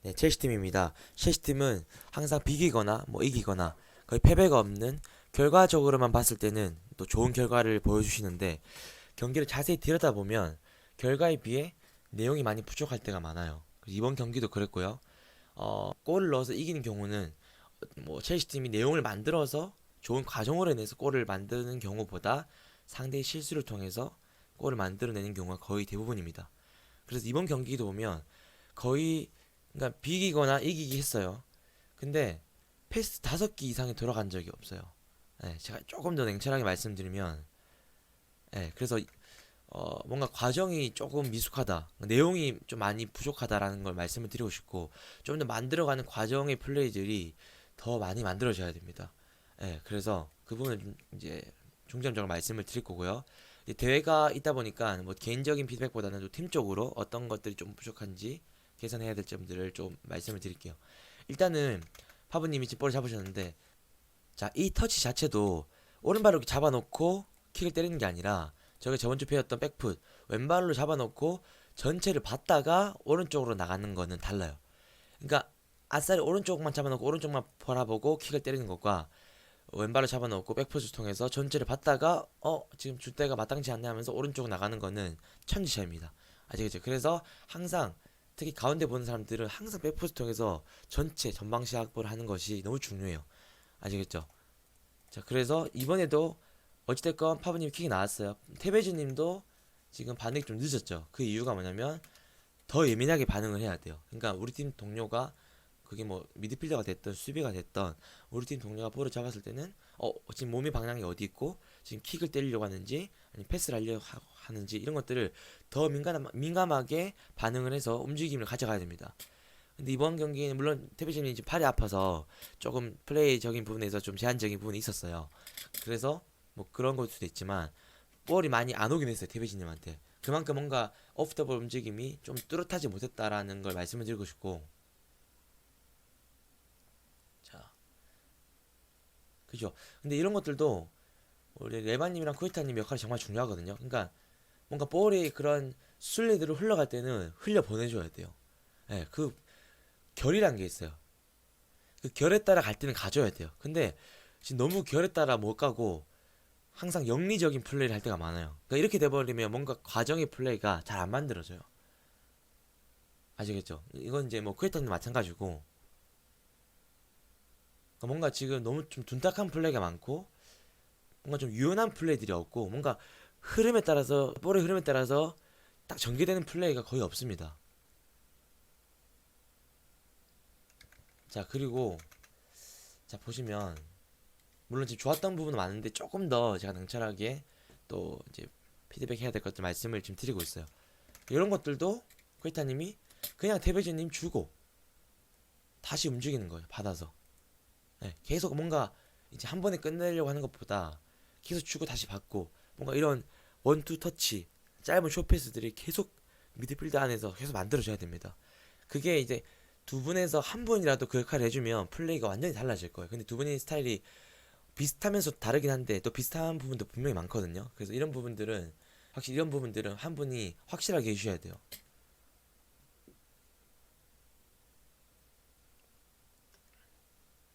네, 첼시팀입니다. 첼시팀은 항상 비기거나 이기거나 거의 패배가 없는, 결과적으로만 봤을 때는 또 좋은 결과를 보여주시는데, 경기를 자세히 들여다보면 결과에 비해 내용이 많이 부족할 때가 많아요. 이번 경기도 그랬고요. 골을 넣어서 이기는 경우는 첼시 팀이 내용을 만들어서 좋은 과정으로 인해서 골을 만드는 경우보다 상대의 실수를 통해서 골을 만들어내는 경우가 거의 대부분입니다. 그래서 이번 경기도 보면 거의, 그러니까 비기거나 이기기 했어요. 근데 패스 5개 이상이 돌아간 적이 없어요. 네, 제가 조금 더 냉철하게 말씀드리면, 네, 그래서 뭔가 과정이 조금 미숙하다, 내용이 좀 많이 부족하다라는 걸 말씀을 드리고 싶고, 좀 더 만들어가는 과정의 플레이들이 더 많이 만들어져야 됩니다. 예, 그래서 그 부분을 좀 이제 중점적으로 말씀을 드릴 거고요. 이제 대회가 있다 보니까 개인적인 피드백보다는 또 팀적으로 어떤 것들이 좀 부족한지 개선해야 될 점들을 좀 말씀을 드릴게요. 일단은 파브님이 집 볼을 잡으셨는데, 자, 이 터치 자체도 오른발로 이렇게 잡아놓고 킥을 때리는 게 아니라, 저희가 저번 주 배웠던 백풋, 왼발로 잡아놓고 전체를 봤다가 오른쪽으로 나가는 거는 달라요. 그러니까 아싸리 오른쪽만 잡아놓고 오른쪽만 바라보고 킥을 때리는 것과, 왼발을 잡아놓고 백풋을 통해서 전체를 봤다가 지금 줄 때가 마땅치 않네 하면서 오른쪽 나가는 거는 천지차입니다. 아시겠죠? 그래서 항상, 특히 가운데 보는 사람들은 항상 백풋을 통해서 전체 전방시 확보를 하는 것이 너무 중요해요. 아시겠죠? 자, 그래서 이번에도 어찌됐건 파브님 킥이 나왔어요. 테베즈님도 지금 반응이 좀 늦었죠. 그 이유가 뭐냐면 더 예민하게 반응을 해야 돼요. 그러니까 우리 팀 동료가, 그게 미드필더가 됐던 수비가 됐던, 우리 팀 동료가 볼을 잡았을 때는 지금 몸의 방향이 어디 있고 지금 킥을 때리려고 하는지 아니 패스를 하려고 하는지, 이런 것들을 더 민감하게 반응을 해서 움직임을 가져가야 됩니다. 근데 이번 경기는 물론 테베즈님이 지금 팔이 아파서 조금 플레이적인 부분에서 좀 제한적인 부분이 있었어요. 그래서 그런 걸 수도 있지만 볼이 많이 안 오긴 했어요, 테베즈님한테. 그만큼 뭔가 오프더볼 움직임이 좀 뚜렷하지 못했다라는 걸 말씀을 드리고 싶고. 자, 그죠? 근데 이런 것들도 우리 레바님이랑 쿠이타님 역할이 정말 중요하거든요. 그러니까 뭔가 볼이 그런 순리대로 흘러갈 때는 흘려 보내줘야 돼요. 예, 그 결이란 게 있어요. 그 결에 따라 갈 때는 가져야 돼요. 근데 지금 너무 결에 따라 못 가고 항상 영리적인 플레이를 할 때가 많아요. 그러니까 이렇게 돼버리면 뭔가 과정의 플레이가 잘 안 만들어져요. 아시겠죠? 이건 이제 쿠에타님 마찬가지고, 그러니까 뭔가 지금 너무 좀 둔탁한 플레이가 많고 뭔가 좀 유연한 플레이들이 없고, 뭔가 흐름에 따라서, 볼의 흐름에 따라서 딱 전개되는 플레이가 거의 없습니다. 자, 그리고 자 보시면 물론 지금 좋았던 부분은 많은데 조금 더 제가 냉철하게 또 이제 피드백 해야 될 것들 말씀을 지금 드리고 있어요. 이런 것들도 쿠에타님이 그냥 테베즈님 주고 다시 움직이는 거예요. 받아서. 네, 계속 뭔가 이제 한 번에 끝내려고 하는 것보다 계속 주고 다시 받고, 뭔가 이런 원투 터치, 짧은 쇼패스들이 계속 미드필드 안에서 계속 만들어져야 됩니다. 그게 이제 두 분에서 한 분이라도 그 역할을 해주면 플레이가 완전히 달라질 거예요. 근데 두 분의 스타일이 비슷하면서 다르긴 한데 또 비슷한 부분도 분명히 많거든요. 그래서 이런 부분들은, 확실히 이런 부분들은 한 분이 확실하게 해주셔야 돼요.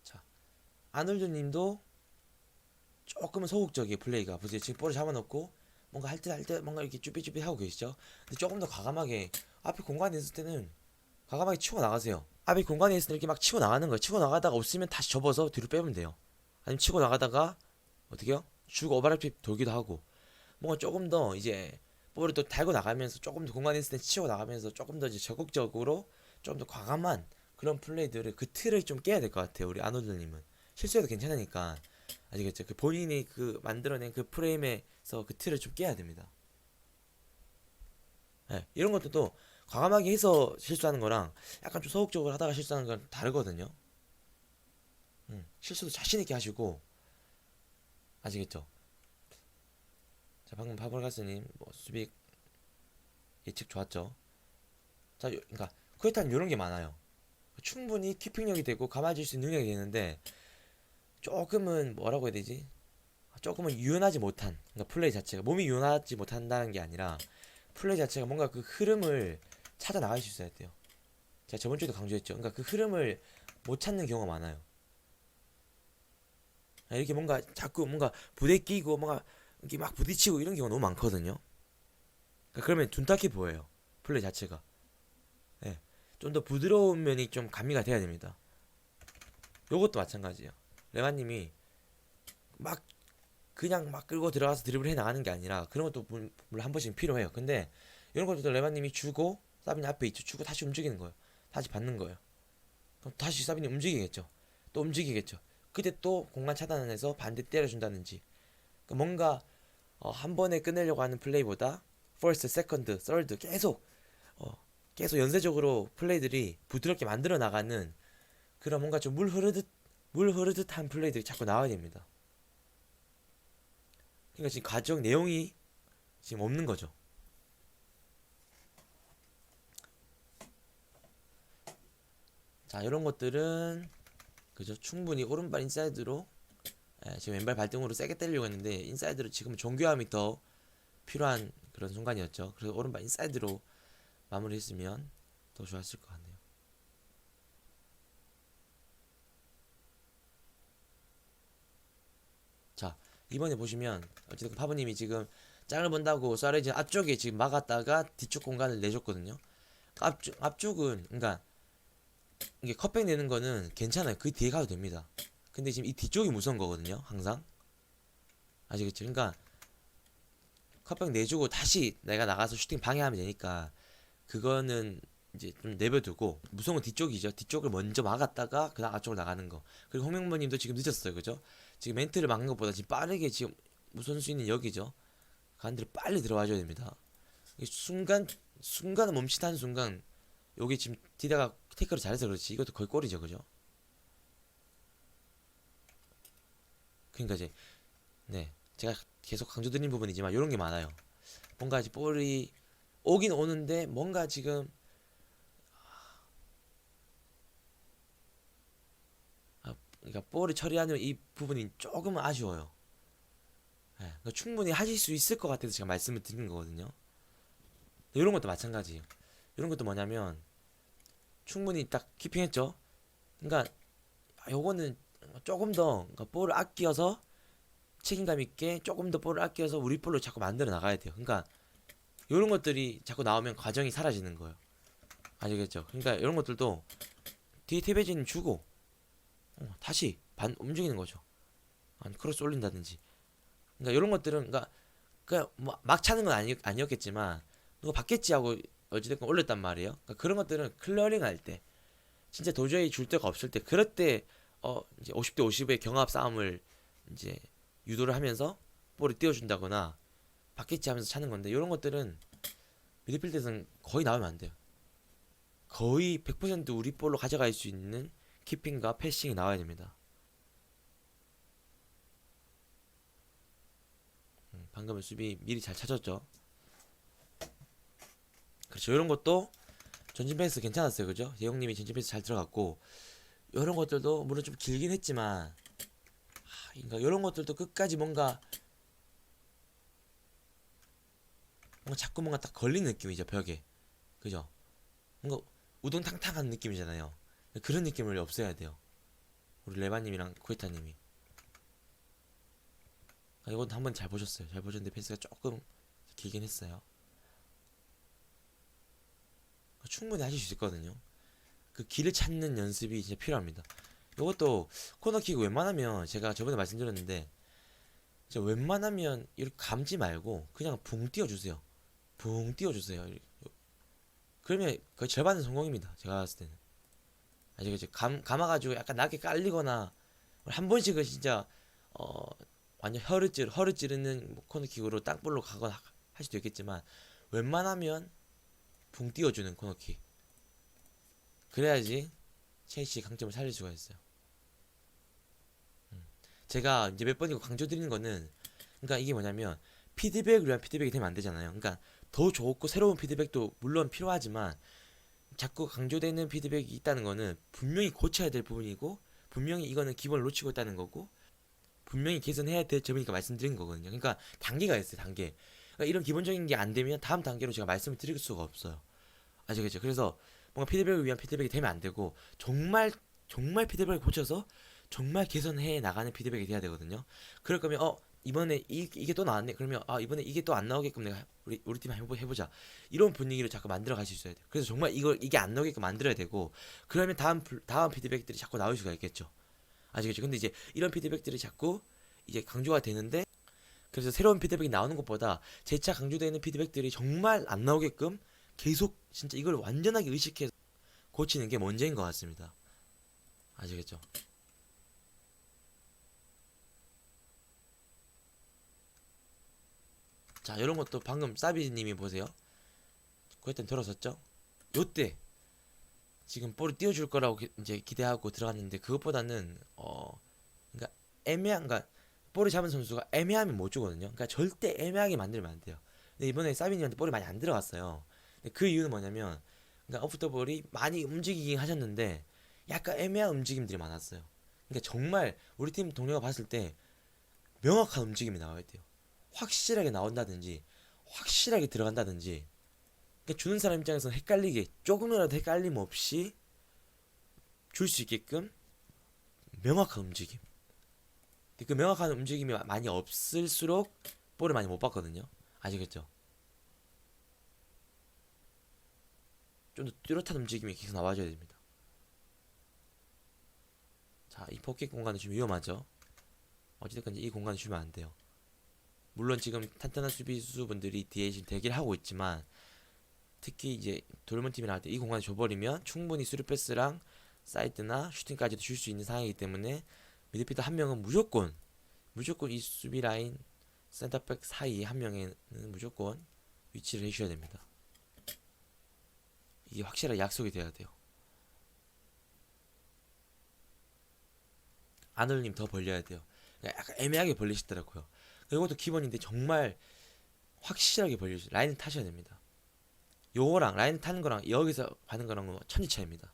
자, 아놀드 님도 조금은 소극적이에요, 플레이가. 보세요. 지금 볼을 잡아놓고 뭔가 할 때 뭔가 이렇게 쭈삣쭈삣 하고 계시죠? 근데 조금 더 과감하게, 앞에 공간이 있을 때는 과감하게 치고 나가세요. 앞에 공간이 있을 때 이렇게 막 치고 나가는 거예요. 치고 나가다가 없으면 다시 접어서 뒤로 빼면 돼요. 아니면 치고 나가다가 어떻게요? 주고 오버랩 돌기도 하고, 뭔가 조금 더 이제 볼을 또 달고 나가면서 조금 더 공간이 있을 때 치고 나가면서 조금 더 이제 적극적으로 좀 더 과감한 그런 플레이들을, 그 틀을 좀 깨야 될 것 같아요. 우리 아놀드님은 실수해도 괜찮으니까. 아시겠죠? 그 본인이 그 만들어낸 그 프레임에서 그 틀을 좀 깨야 됩니다. 네, 이런 것도 과감하게 해서 실수하는 거랑 약간 좀 소극적으로 하다가 실수하는 건 다르거든요. 실수도 자신 있게 하시고. 아시겠죠? 자, 방금 파브르가스님 수비 예측 좋았죠? 자, 그러니까 쿠에타는 이런 게 많아요. 충분히 키핑력이 되고 감아줄 수 있는 능력이 되는데, 조금은 뭐라고 해야 되지? 조금은 유연하지 못한, 그러니까 플레이 자체가 몸이 유연하지 못한다는 게 아니라 플레이 자체가 뭔가 그 흐름을 찾아 나갈 수 있어야 돼요. 제가 저번 주에도 강조했죠. 그러니까 그 흐름을 못 찾는 경우가 많아요. 이렇게 뭔가 자꾸 뭔가 부대 끼고 뭔가 이렇게 막 부딪히고 이런 경우가 너무 많거든요. 그러니까 그러면 둔탁해 보여요. 플레이 자체가. 예. 좀 더 부드러운 면이 좀 가미가 돼야 됩니다. 요것도 마찬가지예요. 레마님이 막 그냥 막 끌고 들어가서 드리블 해 나가는 게 아니라 그런 것도 물론 한 번씩 필요해요. 근데 이런 것도 레마님이 주고 사빈이 앞에 있죠. 주고 다시 움직이는 거예요. 다시 받는 거예요. 그럼 다시 사빈이 움직이겠죠. 또 움직이겠죠. 그때 또 공간 차단해서 반대 때려준다든지. 그러니까 뭔가 한 번에 끝내려고 하는 플레이보다 first, second, third 어, 계속 연쇄적으로 플레이들이 부드럽게 만들어 나가는 그런 뭔가 좀 물 흐르듯한 플레이들이 자꾸 나와야 됩니다. 그러니까 지금 과정 내용이 지금 없는 거죠. 자, 이런 것들은 그죠? 충분히 오른발 인사이드로 지금 왼발 발등으로 세게 때리려고 했는데 인사이드로 지금 정교함이 더 필요한 그런 순간이었죠. 그래서 오른발 인사이드로 마무리했으면 더 좋았을 것 같네요. 자, 이번에 보시면 어쨌든 파브님이 지금 짱을 본다고 쏴레진 앞쪽에 지금 막았다가 뒤쪽 공간을 내줬거든요. 앞쪽은 그러니까 이게 컷백 내는 거는 괜찮아요. 그 뒤에 가도 됩니다. 근데 지금 이 뒤쪽이 무서운 거거든요. 항상 아시겠죠? 그러니까 컷백 내주고 다시 내가 나가서 슈팅 방해하면 되니까 그거는 이제 좀 내버려두고 무서운 건 뒤쪽이죠. 뒤쪽을 먼저 막았다가 그다음 앞쪽으로 나가는 거. 그리고 홍명보님도 지금 늦었어요, 그죠? 지금 멘트를 막는 것보다 지금 빠르게 지금 우선 수위는 여기죠. 가운데로 빨리 들어와줘야 됩니다. 순간 멈칫한 순간 여기 지금 디다가 태클을 잘해서 그렇지 이것도 거의 골이죠, 그죠? 그러니까 이제 네 제가 계속 강조드린 부분이지만 이런 게 많아요. 뭔가 이제 볼이 오긴 오는데 뭔가 지금 그러니까 볼을 처리하는 이 부분이 조금 아쉬워요. 예, 그러니까 충분히 하실 수 있을 것 같아서 제가 말씀을 드리는 거거든요. 이런 것도 마찬가지예요. 이런 것도 뭐냐면 충분히 딱 키핑했죠. 그러니까 요거는 조금 더 그러니까 볼을 아껴서 책임감 있게 조금 더 볼을 아껴서 우리 볼로 자꾸 만들어 나가야 돼요. 그러니까 이런 것들이 자꾸 나오면 과정이 사라지는 거예요. 아시겠죠? 그러니까 이런 것들도 뒤에 테베진 주고 다시 반 움직이는 거죠. 크로스 올린다든지. 그러니까 이런 것들은 그러니까 뭐막 차는 건 아니었겠지만 누가 받겠지 하고 어찌됐건 올렸단 말이에요. 그러니까 그런 것들은 클리어링 할 때 진짜 도저히 줄 데가 없을 때 그럴 때 이제 50대 50의 경합 싸움을 이제 유도를 하면서 볼을 띄워준다거나 받겠지 하면서 차는 건데 이런 것들은 미드필드에서는 거의 나오면 안 돼요. 거의 100% 우리 볼로 가져갈 수 있는 키핑과 패싱이 나와야 됩니다. 방금은 수비 미리 잘 찾았죠. 그렇죠. 이런 것도 전진 패스 괜찮았어요, 그죠? 예영님이 전진 패스 잘 들어갔고 이런 것들도 물론 좀 길긴 했지만 그러니까 이런 것들도 끝까지 뭔가 자꾸 뭔가 딱 걸리는 느낌이죠, 벽에. 그죠? 뭔가 우동탕탕한 느낌이잖아요. 그런 느낌을 없애야 돼요. 우리 레바님이랑 쿠에타님이. 이건 한번 잘 보셨어요. 잘 보셨는데 패스가 조금 길긴 했어요. 충분히 하실 수 있거든요. 그 길을 찾는 연습이 진짜 필요합니다. 이것도 코너킥 웬만하면 제가 저번에 말씀드렸는데 진짜 웬만하면 이렇게 감지 말고 그냥 붕 띄워주세요. 붕 띄워주세요. 그러면 거의 절반은 성공입니다. 제가 봤을 때는. 아시겠죠? 감아가지고 약간 낮게 깔리거나 한 번씩은 진짜 완전 허를 찌르는 뭐 코너킥으로 땅볼로 가거나 할 수도 있겠지만 웬만하면 붕 띄워주는 코너킥. 그래야지 첼시 강점을 살릴 수가 있어요. 제가 이제 몇 번이고 강조드리는 거는 그러니까 이게 뭐냐면 피드백을 위한 피드백이 되면 안 되잖아요. 그러니까 더 좋고 새로운 피드백도 물론 필요하지만 자꾸 강조되는 피드백이 있다는 거는 분명히 고쳐야 될 부분이고 분명히 이거는 기본을 놓치고 있다는 거고 분명히 개선해야 될 점이니까 말씀드린 거거든요. 그러니까 단계가 있어요. 단계. 그러니까 이런 기본적인 게 안 되면 다음 단계로 제가 말씀을 드릴 수가 없어요. 아시겠죠? 그래서 뭔가 피드백을 위한 피드백이 되면 안 되고 정말 정말 피드백을 고쳐서 정말 개선해 나가는 피드백이 돼야 되거든요. 그럴 거면 이번에 이게 또 나왔네. 그러면 이번에 이게 또 안 나오게끔 내가 우리 팀 해보자. 이런 분위기를 자꾸 만들어 갈 수 있어야 돼요. 그래서 정말 이게 안 나오게끔 만들어야 되고 그러면 다음 피드백들이 자꾸 나올 수가 있겠죠. 아시겠죠? 근데 이제 이런 피드백들이 자꾸 이제 강조가 되는데 그래서 새로운 피드백이 나오는 것보다 재차 강조되는 피드백들이 정말 안 나오게끔 계속 진짜 이걸 완전하게 의식해서 고치는 게 문제인 것 같습니다. 아시겠죠? 자, 이런 것도 방금 사비님이 보세요. 그랬더니 들어섰죠? 요때 지금 볼을 띄워줄 거라고 이제 기대하고 들어갔는데 그것보다는 그러니까 그러니까 볼을 잡은 선수가 애매하면 못 주거든요. 그러니까 절대 애매하게 만들면 안 돼요. 근데 이번에 사비님한테 볼이 많이 안 들어갔어요. 근데 그 이유는 뭐냐면 그러니까 오프더볼이 많이 움직이긴 하셨는데 약간 애매한 움직임들이 많았어요. 그러니까 정말 우리 팀 동료가 봤을 때 명확한 움직임이 나와야 돼요. 확실하게 나온다든지 확실하게 들어간다든지 그러니까 주는 사람 입장에서는 헷갈리게 조금이라도 헷갈림 없이 줄 수 있게끔 명확한 움직임. 근데 그 명확한 움직임이 많이 없을수록 볼을 많이 못 받거든요. 아시겠죠? 좀 더 뚜렷한 움직임이 계속 나와줘야 됩니다. 자, 이 포켓 공간은 좀 위험하죠. 어찌됐건 이 공간을 주면 안 돼요. 물론 지금 탄탄한 수비수분들이 뒤에 지금 대기를 하고 있지만 특히 이제 돌문 팀이 나올 때 이 공간을 줘버리면 충분히 수루 패스랑 사이드나 슈팅까지도 줄 수 있는 상황이기 때문에 미드필더 한 명은 무조건 이 수비 라인 센터백 사이 한 명에는 무조건 위치를 해주셔야 됩니다. 이게 확실하게 약속이 돼야 돼요. 아놀님 더 벌려야 돼요. 약간 애매하게 벌리시더라고요. 이것도 기본인데 정말 확실하게 벌려주세요. 라인을 타셔야 됩니다. 요거랑 라인 타는 거랑 여기서 가는 거랑 천지 차이입니다.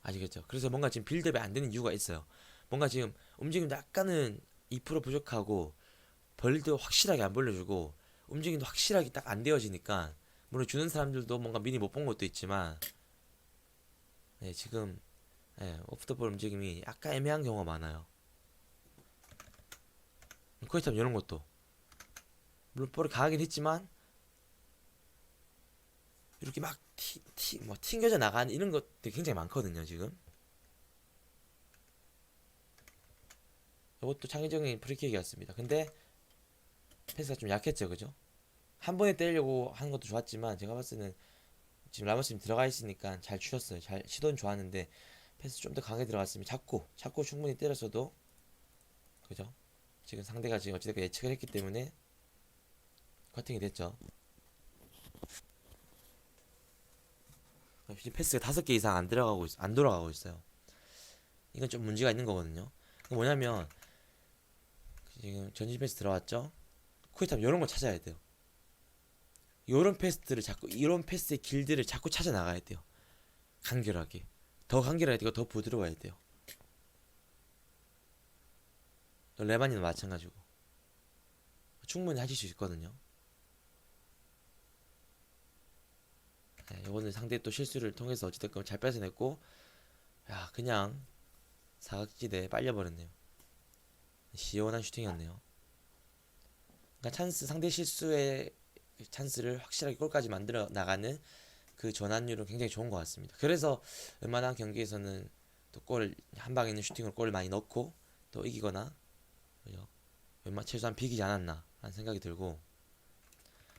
아시겠죠? 그래서 뭔가 지금 빌드업이 안 되는 이유가 있어요. 뭔가 지금 움직임도 약간은 2% 부족하고 벌릴 때도 확실하게 안 벌려주고 움직임도 확실하게 딱 안 되어지니까 물론 주는 사람들도 뭔가 미리 못 본 것도 있지만 네, 지금 오프더볼 움직임이 약간 애매한 경우가 많아요. 그렇다면 이런 것도 물론 볼이 강하긴 했지만 이렇게 막 튕겨져 나가는 이런 것들이 굉장히 많거든요 지금. 이것도 창의적인 프리킥이었습니다. 근데 패스가 좀 약했죠, 그죠? 한 번에 때리려고 하는 것도 좋았지만 제가 봤을 때는 지금 라모스님 들어가 있으니까 잘 추셨어요. 잘 시도는 좋았는데 패스 좀 더 강하게 들어갔으면 잡고 충분히 때렸어도 그죠? 지금 상대가 지금 어찌됐건 예측을 했기 때문에 커팅이 됐죠. 패스가 5개 이상 안 돌아가고 있어요. 이건 좀 문제가 있는 거거든요. 뭐냐면 지금 전진 패스 들어왔죠? 코이타면 이런 거 찾아야 돼요. 이런 패스의 길들을 자꾸 찾아 나가야 돼요. 간결하게. 더 간결해야 되고 더 부드러워야 돼요. 레바니는 마찬가지고. 충분히 하실 수 있거든요. 네, 이거는 상대 또 실수를 통해서 어찌됐건 잘 뺏어냈고, 야, 그냥 사각지대에 빨려버렸네요. 시원한 슈팅이었네요. 그러니까 상대 실수의 찬스를 확실하게 골까지 만들어 나가는 그 전환율은 굉장히 좋은 것 같습니다. 그래서 웬만한 경기에서는 또 한 방에 있는 슈팅을 골을 많이 넣고 또 이기거나 그죠? 최소한 비기지 않았나 하는 생각이 들고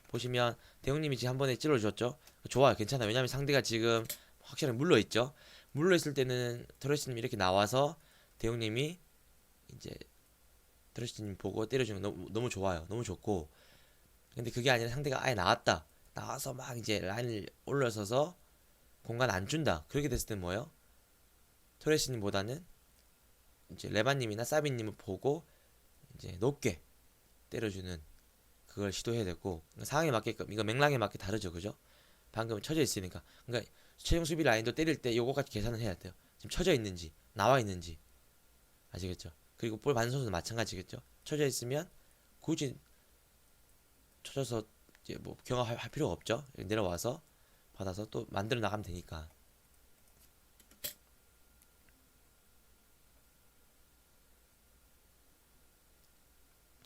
보시면 대웅님이 지금 한 번에 찔러주셨죠? 좋아요, 괜찮아요. 왜냐면 상대가 지금 확실히 물러있죠. 물러있을 때는 트러시님 이렇게 나와서 대웅님이 이제 트러시님 보고 때려주는 거 너무 좋아요. 너무 좋고 근데 그게 아니라 상대가 아예 나와서 막 이제 라인을 올려서서 공간 안 준다. 그렇게 됐을 땐 뭐예요? 토레시님보다는 이제 레바님이나 사비님을 보고 이제 높게 때려주는 그걸 시도해야 되고 상황에 맞게끔 이거 맥락에 맞게 다르죠, 그죠? 방금 쳐져 있으니까 그러니까 최종 수비 라인도 때릴 때 요거까지 계산을 해야 돼요. 지금 쳐져 있는지 나와 있는지 아시겠죠? 그리고 볼 받는 선수도 마찬가지겠죠? 쳐져 있으면 굳이 쳐져서 이제 뭐 경합할 필요가 없죠. 내려와서 받아서 또 만들어 나가면 되니까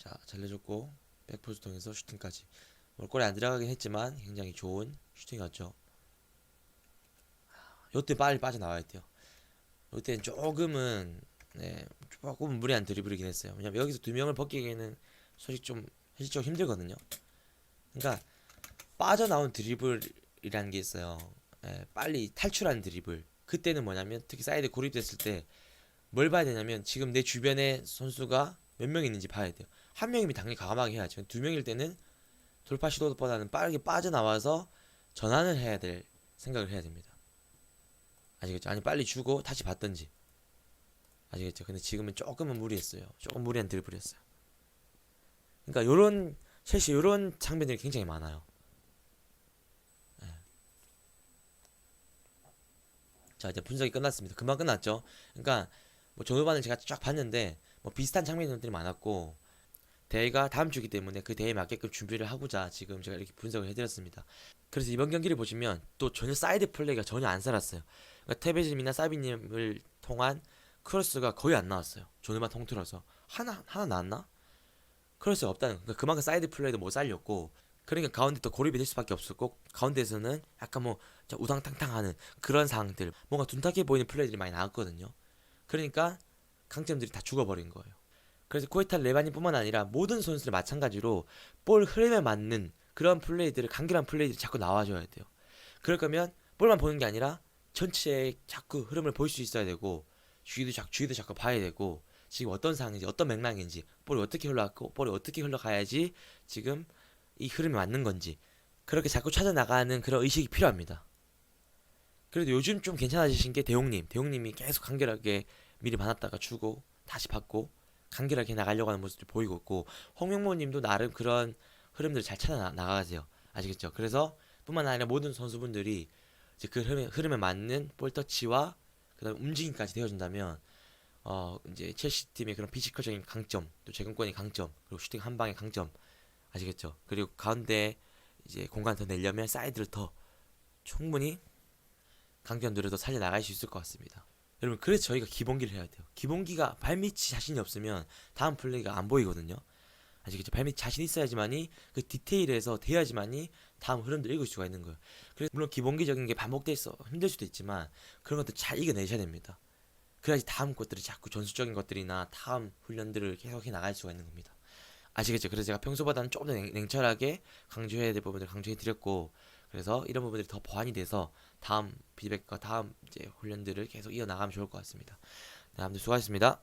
자, 잘 내줬고 백포즈 통해서 슈팅까지. 골에 안 들어가긴 했지만 굉장히 좋은 슈팅이었죠. 요때 빨리 빠져나와야 돼요. 요때는 조금은 네, 조금 무리한 드리블이긴 했어요. 왜냐면 여기서 두 명을 벗기기에는 솔직히 좀 현실적으로 힘들거든요. 그러니까 빠져나온 드리블이라는 게 있어요. 예, 빨리 탈출하는 드리블. 그때는 뭐냐면 특히 사이드 고립됐을 때 뭘 봐야 되냐면 지금 내 주변에 선수가 몇 명 있는지 봐야 돼요. 한 명이면 당연히 과감하게 해야죠. 두 명일 때는 돌파 시도보다는 빠르게 빠져나와서 전환을 해야 될 생각을 해야 됩니다. 아시겠죠? 아니 빨리 주고 다시 받든지. 아시겠죠? 근데 지금은 조금은 무리했어요. 조금 무리한 드리블이었어요. 그러니까 요런 첼시 요런 장면들이 굉장히 많아요. 예. 자 이제 분석이 끝났습니다. 금방 끝났죠? 그러니까 뭐 전후반을 제가 쫙 봤는데 뭐 비슷한 장면들이 많았고 대회가 다음 주기 때문에 그 대회에 맞게끔 준비를 하고자 지금 제가 이렇게 분석을 해드렸습니다. 그래서 이번 경기를 보시면 또 전혀 사이드 플레이가 전혀 안 살았어요. 그러니까 테베즈님이나 사비님을 통한 크로스가 거의 안 나왔어요. 전후반 통틀어서 하나 나왔나? 크로스가 없다는 그러니까 그만큼 사이드 플레이도 못 살렸고 그러니까 가운데 또 고립이 될 수밖에 없었고 가운데에서는 약간 뭐 우당탕탕하는 그런 상황들 뭔가 둔탁해 보이는 플레이들이 많이 나왔거든요. 그러니까 강점들이 다 죽어버린 거예요. 그래서 코이타 레바니뿐만 아니라 모든 선수들 마찬가지로 볼 흐름에 맞는 그런 플레이들을 간결한 플레이들이 자꾸 나와줘야 돼요. 그럴 거면 볼만 보는 게 아니라 전체의 자꾸 흐름을 볼 수 있어야 되고 주위도 자꾸 봐야 되고 지금 어떤 상황인지 어떤 맥락인지 볼이 어떻게 흘러갔고 볼이 어떻게 흘러가야지 지금 이 흐름이 맞는 건지 그렇게 자꾸 찾아 나가는 그런 의식이 필요합니다. 그래도 요즘 좀 괜찮아지신 게 대용님이 계속 간결하게 미리 받았다가 주고 다시 받고 간결하게 나가려고 하는 모습을 보이고 있고 홍명모님도 나름 그런 흐름들을 잘 찾아 나가세요. 아시겠죠? 그래서 뿐만 아니라 모든 선수분들이 이제 그 흐름에 맞는 볼터치와 그다음 움직임까지 되어준다면 이제 첼시 팀의 그런 피지컬적인 강점, 또 제공권의 강점, 그리고 슈팅 한 방의 강점 아시겠죠? 그리고 가운데 이제 공간 더 내려면 사이드를 더 충분히 강점들을 더 살려 나갈 수 있을 것 같습니다. 여러분 그래서 저희가 기본기를 해야 돼요. 기본기가 발밑이 자신이 없으면 다음 플레이가 안 보이거든요. 아시겠죠? 발밑 자신 있어야지만이 그 디테일에서 돼야지만이 다음 흐름도 읽을 수가 있는 거예요. 그래서 물론 기본기적인 게 반복돼 있어 힘들 수도 있지만 그런 것들 잘 이겨내셔야 됩니다. 그래야지 다음 것들이 자꾸 전술적인 것들이나 다음 훈련들을 계속 해 나갈 수가 있는 겁니다. 아시겠죠? 그래서 제가 평소보다는 조금 더 냉철하게 강조해야 될 부분들 강조해 드렸고 그래서 이런 부분들이 더 보완이 돼서 다음 피드백과 다음 이제 훈련들을 계속 이어나가면 좋을 것 같습니다. 네, 아무튼 수고하셨습니다.